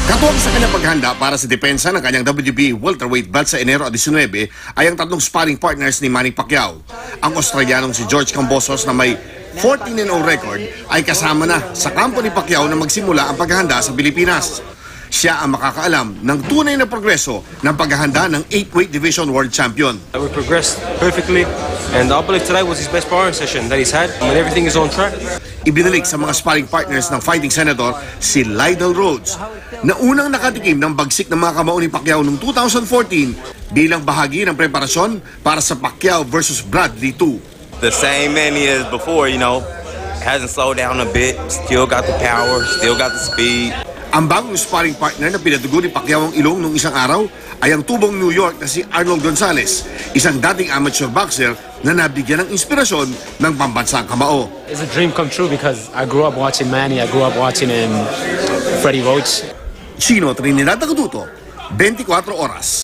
Katuwang sa kanyang paghanda para sa depensa ng kanyang WBA welterweight belt sa Enero 19 ay ang tatlong sparring partners ni Manny Pacquiao. Ang Australianong si George Kambosos na may 14-0 record ay kasama na sa kampo ni Pacquiao na magsimula ang paghahanda sa Pilipinas. Siya ang makakaalam ng tunay na progreso ng paghahanda ng 8-weight division world champion. We progressed perfectly and I believe today was his best sparring session that he's had and everything is on track. Ibinalik sa mga sparring partners ng fighting senator si Lydell Rhodes na unang nakatikim ng bagsik ng mga kamao ni Pacquiao noong 2014 bilang bahagi ng preparasyon para sa Pacquiao versus Bradley 2. The same man he is before, hasn't slowed down a bit, still got the power, still got the speed. Ang bagong sparring partner na pinadugo ni Pacquiao ang ilong noong isang araw ay ang tubong New York na si Arnold Gonzalez, isang dating amateur boxer na nabigyan ng inspirasyon ng pambansang kamao. It's a dream come true because I grew up watching Manny, I grew up watching Freddie Roach. Chino Trinidad Taguduto, 24 Oras.